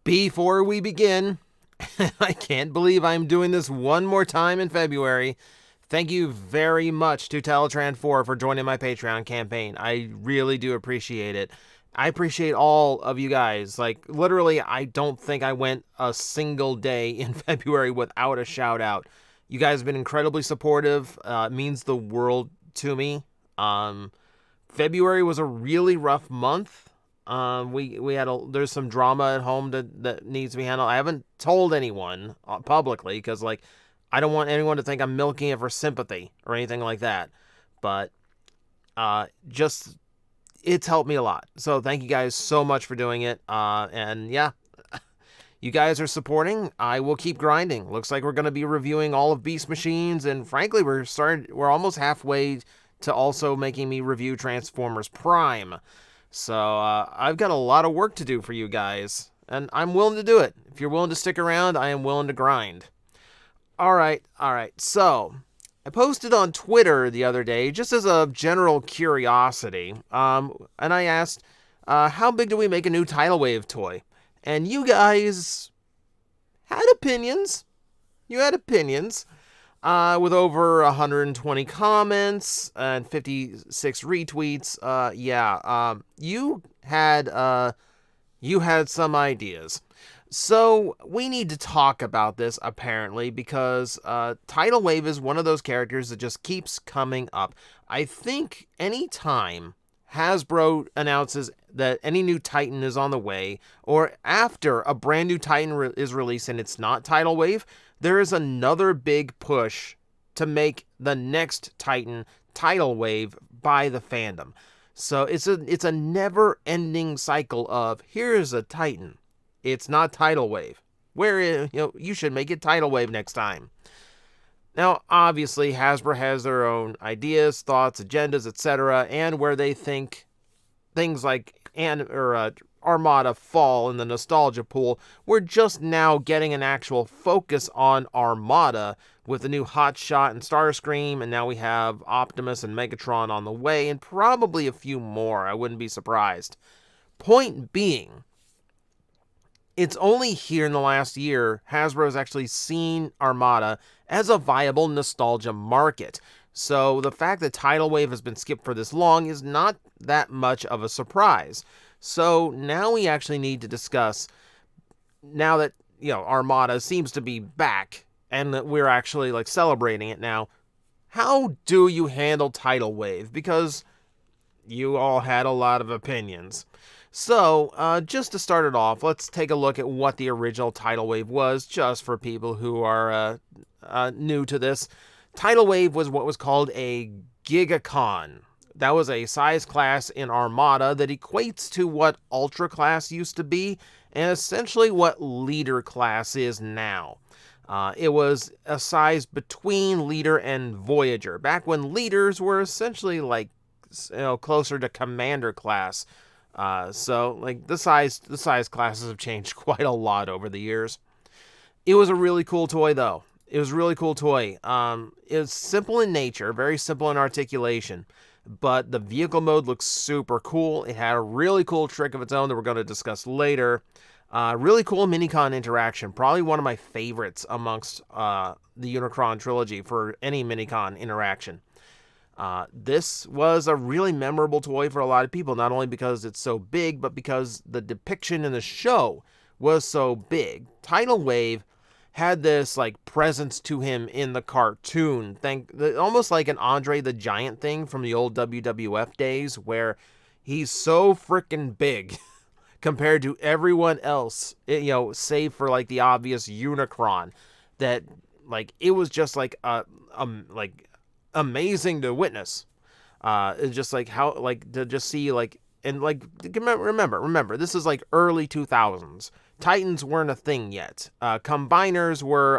Before we begin, I can't believe I'm doing this one more time in February. Thank you very much to Teletran4 for joining my Patreon campaign. I really do appreciate it. I appreciate all of you guys. Like, literally, I don't think I went a single day in February without a shout out. You guys have been incredibly supportive. It means the world to me. February was a really rough month. We had there's some drama at home that needs to be handled. I haven't told anyone publicly because like I don't want anyone to think I'm milking it for sympathy or anything like that. But just it's helped me a lot. So thank you guys so much for doing it. And yeah, you guys are supporting. I will keep grinding. Looks like we're going to be reviewing all of Beast Machines, and frankly, we're almost halfway to also making me review Transformers Prime. So I've got a lot of work to do for you guys, and I'm willing to do it. If you're willing to stick around, I am willing to grind. All right. So I posted on Twitter the other day, just as a general curiosity, and I asked, how big do we make a new Tidal Wave toy? And you guys had opinions. With over 120 comments and 56 retweets. You had some ideas. So we need to talk about this apparently because Tidal Wave is one of those characters that just keeps coming up. I think anytime Hasbro announces that any new Titan is on the way, or after a brand new Titan is released and it's not Tidal Wave, there is another big push to make the next Titan Tidal Wave by the fandom. So it's a never-ending cycle of here's a Titan. It's not Tidal Wave. You should make it Tidal Wave next time. Now, obviously, Hasbro has their own ideas, thoughts, agendas, etc., and where they think things like Armada fall in the nostalgia pool. We're just now getting an actual focus on Armada with the new Hotshot and Starscream, and now we have Optimus and Megatron on the way, and probably a few more. I wouldn't be surprised. Point being, it's only here in the last year Hasbro has actually seen Armada as a viable nostalgia market. So the fact that Tidal Wave has been skipped for this long is not that much of a surprise. So now we actually need to discuss, now that Armada seems to be back and that we're actually like celebrating it now, how do you handle Tidal Wave? Because you all had a lot of opinions. So just to start it off, let's take a look at what the original Tidal Wave was, just for people who are new to this. Tidal Wave was what was called a Gigacon. That was a size class in Armada that equates to what Ultra class used to be, and essentially what Leader class is now. It was a size between Leader and Voyager, back when Leaders were essentially like closer to Commander class. So like the size classes have changed quite a lot over the years. It was a really cool toy though. It was a really cool toy. It was simple in nature, very simple in articulation, but the vehicle mode looks super cool. It had a really cool trick of its own that we're going to discuss later. Really cool Minicon interaction. Probably one of my favorites amongst the Unicron trilogy for any Minicon interaction. This was a really memorable toy for a lot of people, not only because it's so big, but because the depiction in the show was so big. Tidal Wave had this like presence to him in the cartoon, almost like an Andre the Giant thing from the old WWF days, where he's so freaking big compared to everyone else, save for like the obvious Unicron, that like it was just like amazing to witness. It's just like how like to just see like, and like remember this is like early 2000s. Titans weren't a thing yet. Combiners were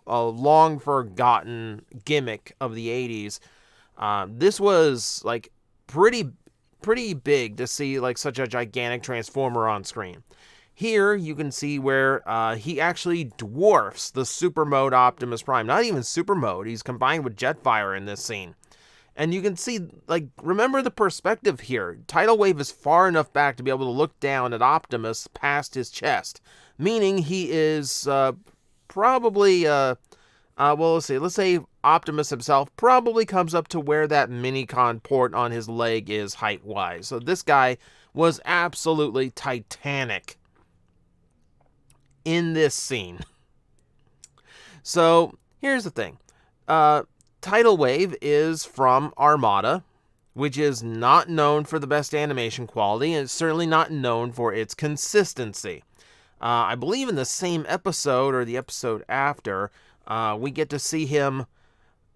a long forgotten gimmick of the 80s. This was like pretty big to see like such a gigantic Transformer on screen. Here you can see where he actually dwarfs the super mode Optimus Prime. Not even super mode. He's combined with Jetfire in this scene. And you can see, like, remember the perspective here. Tidal Wave is far enough back to be able to look down at Optimus past his chest, meaning he is probably, well, let's see. Let's say Optimus himself probably comes up to where that Minicon port on his leg is height-wise. So this guy was absolutely titanic in this scene. So here's the thing. Tidal Wave is from Armada, which is not known for the best animation quality, and it's certainly not known for its consistency. I believe in the same episode, or the episode after, we get to see him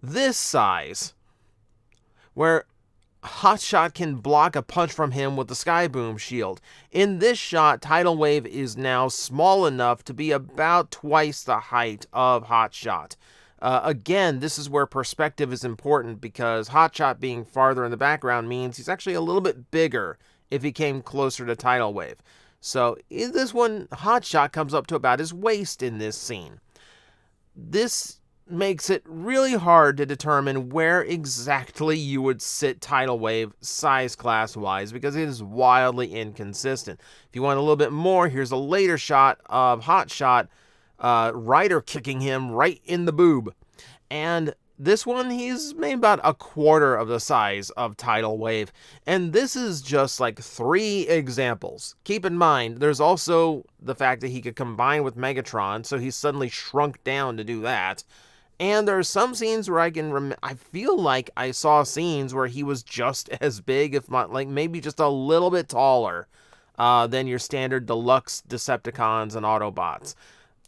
this size, where Hotshot can block a punch from him with the Skyboom shield. In this shot, Tidal Wave is now small enough to be about twice the height of Hotshot. Again, this is where perspective is important, because Hotshot being farther in the background means he's actually a little bit bigger if he came closer to Tidal Wave. So in this one, Hotshot comes up to about his waist in this scene. This makes it really hard to determine where exactly you would sit Tidal Wave size class wise, because it is wildly inconsistent. If you want a little bit more, here's a later shot of Hotshot Ryder kicking him right in the boob. And this one, he's maybe about a quarter of the size of Tidal Wave. And this is just like 3 examples. Keep in mind, there's also the fact that he could combine with Megatron, so he's suddenly shrunk down to do that. And there are some scenes where I feel like I saw scenes where he was just as big, if not like maybe just a little bit taller than your standard deluxe Decepticons and Autobots.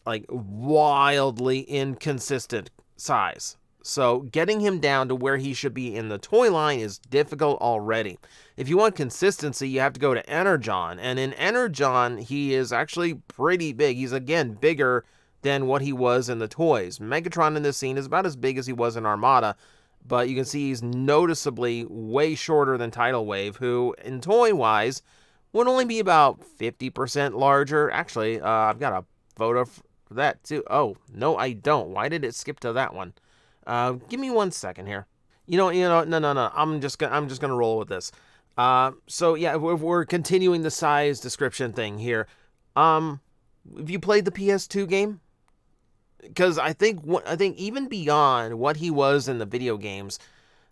Like, wildly inconsistent size. So getting him down to where he should be in the toy line is difficult already. If you want consistency, you have to go to Energon. And in Energon, he is actually pretty big. He's, again, bigger than what he was in the toys. Megatron in this scene is about as big as he was in Armada, but you can see he's noticeably way shorter than Tidal Wave, who, in toy-wise, would only be about 50% larger. Actually, I've got a photo for that, too. Oh, no, I don't. Why did it skip to that one? Give me 1 second here. No. I'm just gonna roll with this. So yeah, we're continuing the size description thing here. Have you played the PS2 game? Because I think even beyond what he was in the video games,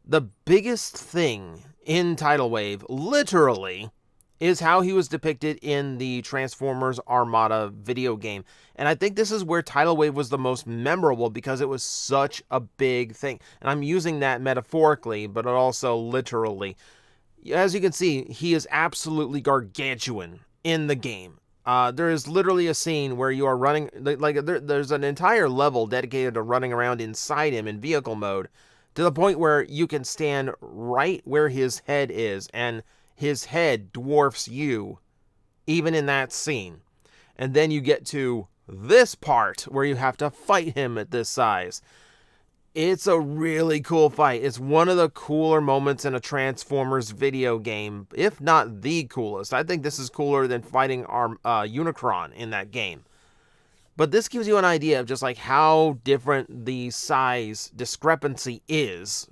the biggest thing in Tidal Wave, literally, is how he was depicted in the Transformers Armada video game. And I think this is where Tidal Wave was the most memorable, because it was such a big thing. And I'm using that metaphorically, but also literally. As you can see, he is absolutely gargantuan in the game. There is literally a scene where you are running, there's an entire level dedicated to running around inside him in vehicle mode, to the point where you can stand right where his head is, and his head dwarfs you, even in that scene. And then you get to this part where you have to fight him at this size. It's a really cool fight. It's one of the cooler moments in a Transformers video game, if not the coolest. I think this is cooler than fighting Unicron in that game. But this gives you an idea of just like how different the size discrepancy is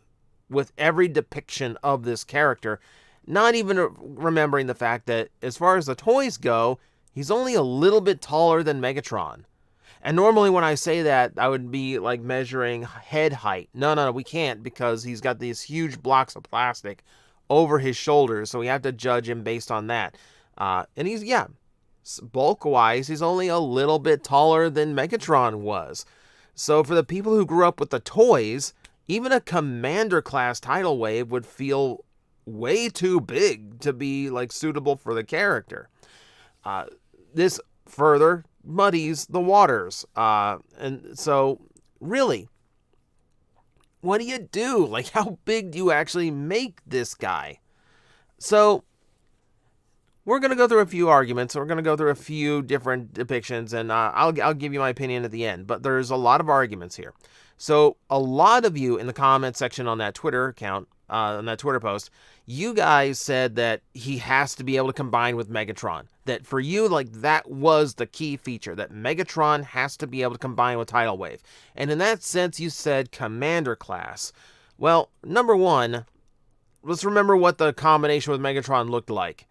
with every depiction of this character. Not even remembering the fact that, as far as the toys go, he's only a little bit taller than Megatron. And normally when I say that, I would be like measuring head height. No, we can't, because he's got these huge blocks of plastic over his shoulders, so we have to judge him based on that. And he's, yeah, bulk-wise, he's only a little bit taller than Megatron was. So for the people who grew up with the toys, even a Commander-class Tidal Wave would feel way too big to be like suitable for the character. This further muddies the waters. And so really, what do you do? Like, how big do you actually make this guy? So we're going to go through a few arguments. We're going to go through a few different depictions, and I'll give you my opinion at the end. But there's a lot of arguments here. So a lot of you in the comment section on that Twitter account, on that Twitter post, you guys said that he has to be able to combine with Megatron. That for you, like, that was the key feature, that Megatron has to be able to combine with Tidal Wave. And in that sense, you said Commander class. Well, number one, let's remember what the combination with Megatron looked like.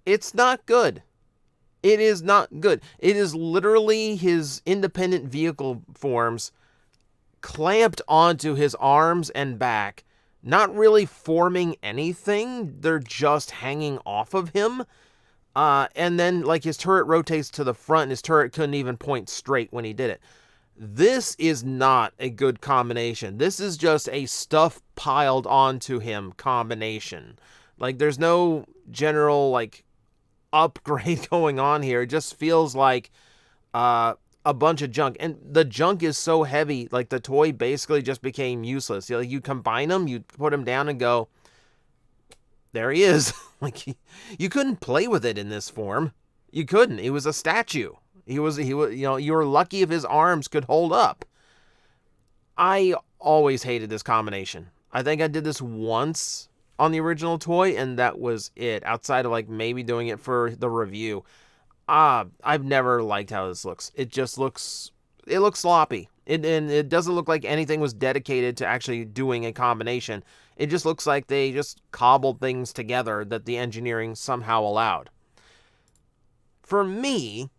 It's not good. It is not good. It is literally his independent vehicle forms clamped onto his arms and back, not really forming anything. They're just hanging off of him. And then, like, his turret rotates to the front, and his turret couldn't even point straight when he did it. This is not a good combination. This is just a stuff piled onto him combination. Like, there's no general, like, upgrade going on here. It just feels like a bunch of junk. And the junk is so heavy, like, the toy basically just became useless. You combine them, you put them down and go, there he is. Like, you couldn't play with it in this form. You couldn't. It was a statue. He was, you were lucky if his arms could hold up. I always hated this combination. I think I did this once on the original toy, and that was it. Outside of, like, maybe doing it for the review. I've never liked how this looks. It looks sloppy. And it doesn't look like anything was dedicated to actually doing a combination. It just looks like they just cobbled things together that the engineering somehow allowed. For me,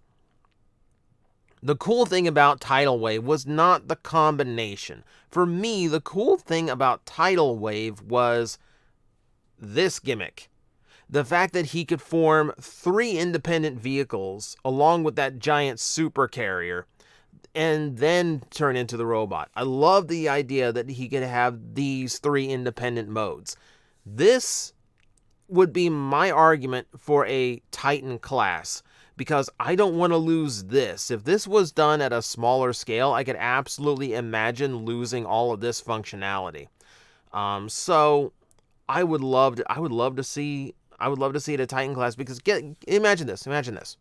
the cool thing about Tidal Wave was not the combination. For me, the cool thing about Tidal Wave was this gimmick. The fact that he could form 3 independent vehicles along with that giant super carrier and then turn into the robot. I love the idea that he could have these 3 independent modes. This would be my argument for a Titan class, because I don't want to lose this. If this was done at a smaller scale, I could absolutely imagine losing all of this functionality. So I would love to see it a Titan class, because imagine this.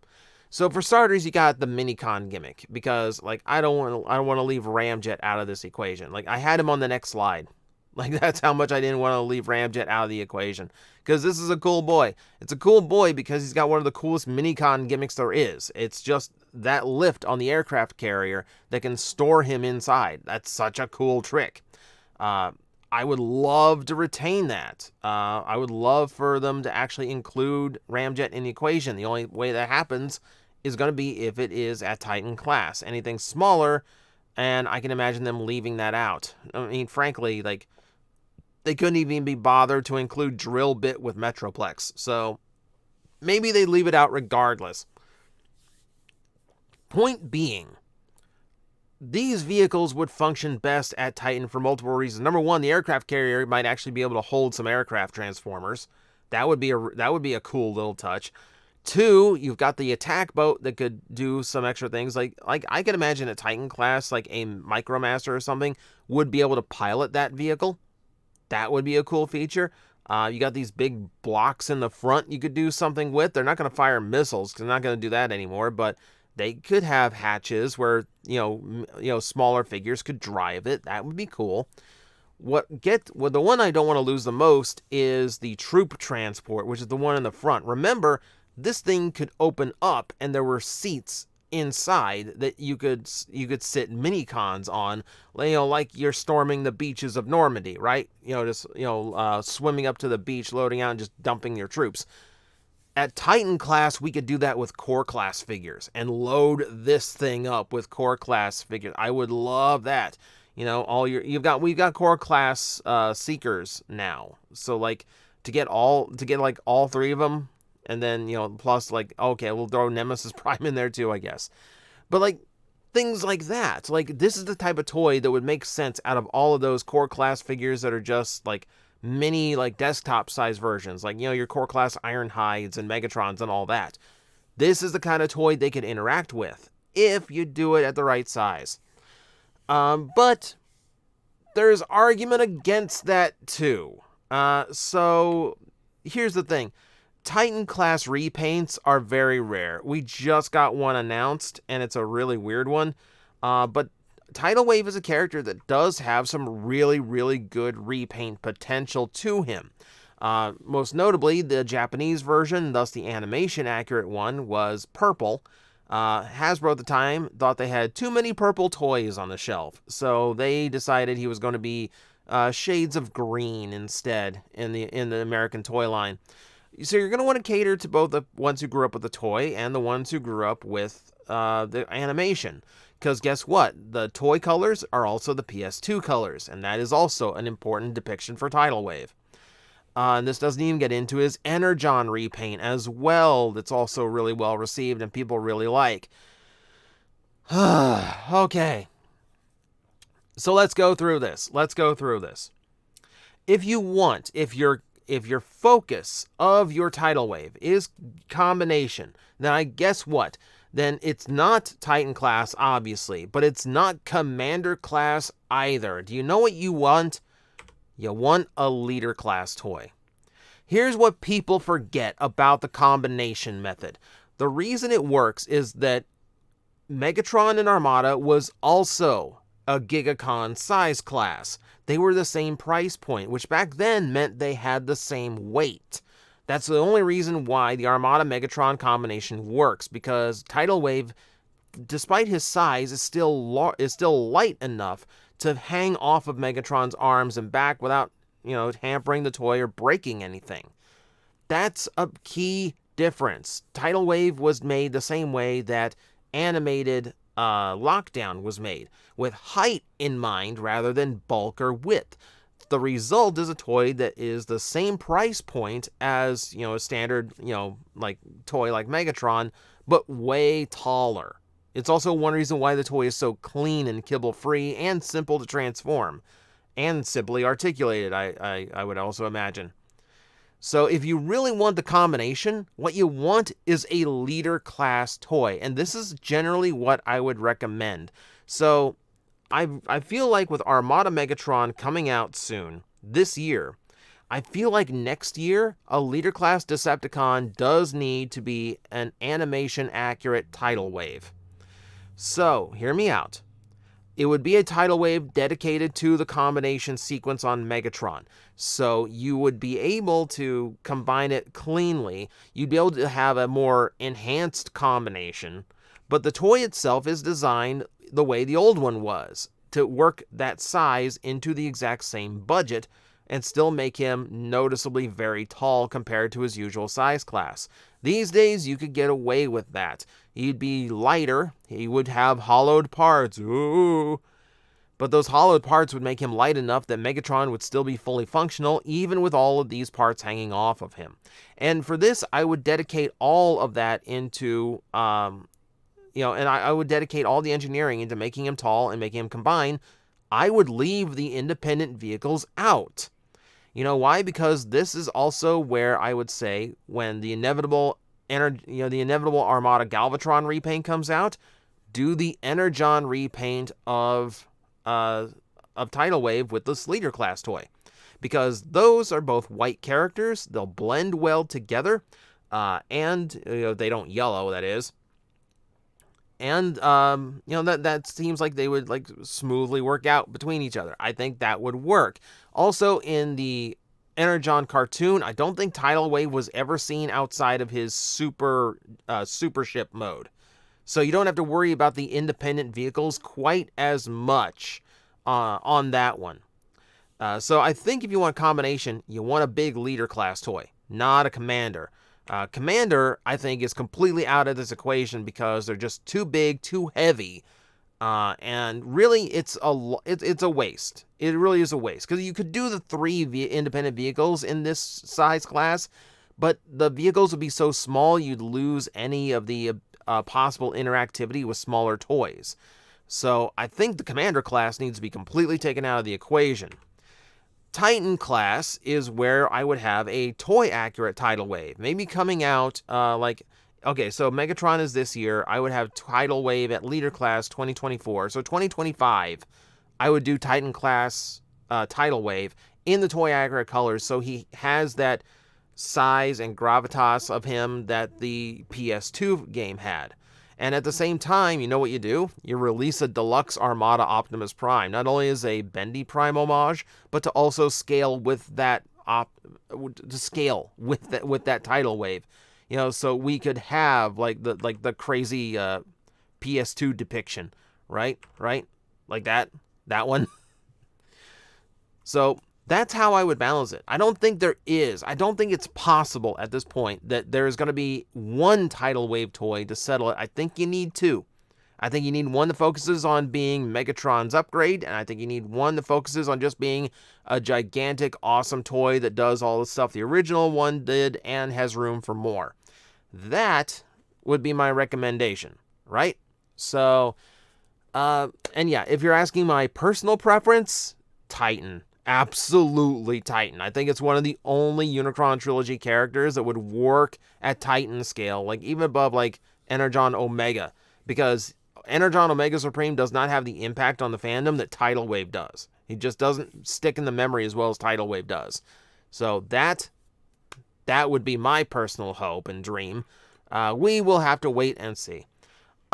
So for starters, you got the Minicon gimmick, because, like, I don't want to leave Ramjet out of this equation. Like, I had him on the next slide. Like, that's how much I didn't want to leave Ramjet out of the equation, because this is a cool boy. It's a cool boy because he's got one of the coolest Minicon gimmicks there is. It's just that lift on the aircraft carrier that can store him inside. That's such a cool trick. I would love to retain that. I would love for them to actually include Ramjet in the equation. The only way that happens is going to be if it is at Titan class. Anything smaller, and I can imagine them leaving that out. I mean, frankly, like, they couldn't even be bothered to include Drill Bit with Metroplex. So maybe they leave it out regardless. Point being, these vehicles would function best at Titan for multiple reasons. Number one, the aircraft carrier might actually be able to hold some aircraft transformers. That would be a cool little touch. 2, you've got the attack boat that could do some extra things. Like I could imagine a Titan class, like a Micromaster or something, would be able to pilot that vehicle. That would be a cool feature. You got these big blocks in the front you could do something with. They're not going to fire missiles, because they're not going to do that anymore, but they could have hatches where, smaller figures could drive it. That would be cool. The one I don't want to lose the most is the troop transport, which is the one in the front. Remember, this thing could open up, and there were seats inside that you could sit Minicons on, like you're storming the beaches of Normandy, right? Swimming up to the beach, loading out, and just dumping your troops. At Titan class, we could do that with core class figures and load this thing up with core class figures. I would love that. We've got core class seekers now. So, like, to get all 3 of them, and then, plus, like, okay, we'll throw Nemesis Prime in there too, I guess. But, like, things like that. Like, this is the type of toy that would make sense out of all of those core class figures that are just, like, mini, like, desktop size versions. Like, your core class Ironhides and Megatrons and all that. This is the kind of toy they could interact with if you do it at the right size. But there's argument against that too. So here's the thing. Titan class repaints are very rare. We just got one announced, and it's a really weird one. But Tidal Wave is a character that does have some really, really good repaint potential to him. Most notably, the Japanese version, thus the animation accurate one, was purple. Hasbro at the time thought they had too many purple toys on the shelf, so they decided he was going to be shades of green instead in the American toy line. So you're going to want to cater to both the ones who grew up with the toy and the ones who grew up with the animation. Because guess what? The toy colors are also the PS2 colors, and that is also an important depiction for Tidal Wave. And this doesn't even get into his Energon repaint as well. That's also really well received and people really like. Okay. So let's go through this. If your focus of your Tidal Wave is combination, then I guess what? Then it's not Titan class, obviously, but it's not Commander class either. Do you know what you want? You want a leader class toy. Here's what people forget about the combination method. The reason it works is that Megatron and Armada was also a Gigacon size class. They were the same price point, which back then meant they had the same weight. That's the only reason why the Armada Megatron combination works, because Tidal Wave, despite his size, is still light enough to hang off of Megatron's arms and back without, hampering the toy or breaking anything. That's a key difference. Tidal Wave was made the same way that animated Lockdown was made, with height in mind rather than bulk or width. The result is a toy that is the same price point as, a standard, like toy like Megatron, but way taller. It's also one reason why the toy is so clean and kibble-free and simple to transform, and simply articulated, I would also imagine. So if you really want the combination, what you want is a leader class toy, and this is generally what I would recommend. So I feel like with Armada Megatron coming out soon, this year, I feel like next year, a leader class Decepticon does need to be an animation accurate Tidal Wave. So, hear me out. It would be a Tidal Wave dedicated to the combination sequence on Megatron. So you would be able to combine it cleanly. You'd be able to have a more enhanced combination. But the toy itself is designed the way the old one was, to work that size into the exact same budget and still make him noticeably very tall compared to his usual size class. These days, you could get away with that. He'd be lighter, he would have hollowed parts, ooh, but those hollowed parts would make him light enough that Megatron would still be fully functional, even with all of these parts hanging off of him. And for this, I would dedicate all of that into, and I would dedicate all the engineering into making him tall and making him combine. I would leave the independent vehicles out. You know why? Because this is also where I would say when the inevitable Armada Galvatron repaint comes out, do the Energon repaint of Tidal Wave with this leader class toy, because those are both white characters. They'll blend well together, and they don't yellow. That is. And, that seems like they would, smoothly work out between each other. I think that would work. Also, in the Energon cartoon, I don't think Tidal Wave was ever seen outside of his super ship mode. So you don't have to worry about the independent vehicles quite as much on that one. So I think if you want a combination, you want a big leader class toy, not a commander. Commander, I think, is completely out of this equation because they're just too big, too heavy, and really, it's a waste. It really is a waste, because you could do the 3 independent vehicles in this size class, but the vehicles would be so small you'd lose any of the possible interactivity with smaller toys. So I think the Commander class needs to be completely taken out of the equation. Titan class is where I would have a toy-accurate Tidal Wave. Maybe coming out, okay, so Megatron is this year. I would have Tidal Wave at Leader Class 2024. So 2025, I would do Titan class Tidal Wave in the toy-accurate colors, so he has that size and gravitas of him that the PS2 game had. And at the same time, you know what you do? You release a deluxe Armada Optimus Prime, not only as a Bendy Prime homage, but to also scale with that with that Tidal Wave. So we could have the crazy PS2 depiction, right? Like that one. So that's how I would balance it. I don't think it's possible at this point that there is going to be one Tidal Wave toy to settle it. I think you need two. I think you need one that focuses on being Megatron's upgrade, and I think you need one that focuses on just being a gigantic, awesome toy that does all the stuff the original one did and has room for more. That would be my recommendation, right? So, and yeah, if you're asking my personal preference, Titan. Absolutely Titan. I think it's one of the only Unicron Trilogy characters that would work at Titan scale, like even above like Energon Omega, because Energon Omega Supreme does not have the impact on the fandom that Tidal Wave does. He just doesn't stick in the memory as well as Tidal Wave does. So that would be my personal hope and dream. We will have to wait and see.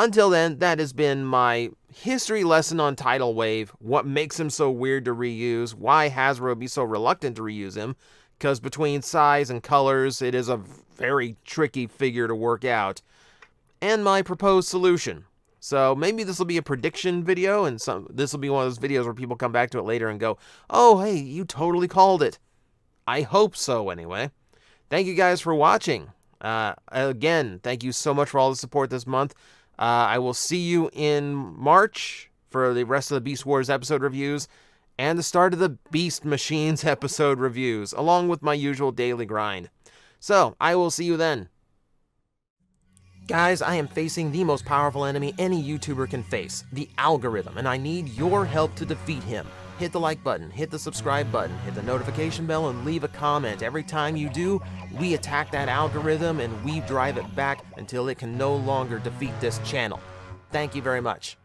Until then, that has been my history lesson on Tidal Wave, what makes him so weird to reuse, why Hasbro would be so reluctant to reuse him, because between size and colors, it is a very tricky figure to work out, and my proposed solution. So maybe this will be a prediction video, and this will be one of those videos where people come back to it later and go, oh, hey, you totally called it. I hope so, anyway. Thank you guys for watching. Again, thank you so much for all the support this month. I will see you in March for the rest of the Beast Wars episode reviews and the start of the Beast Machines episode reviews, along with my usual daily grind. So, I will see you then. Guys, I am facing the most powerful enemy any YouTuber can face, the algorithm, and I need your help to defeat him. Hit the like button, hit the subscribe button, hit the notification bell, and leave a comment. Every time you do, we attack that algorithm and we drive it back until it can no longer defeat this channel. Thank you very much.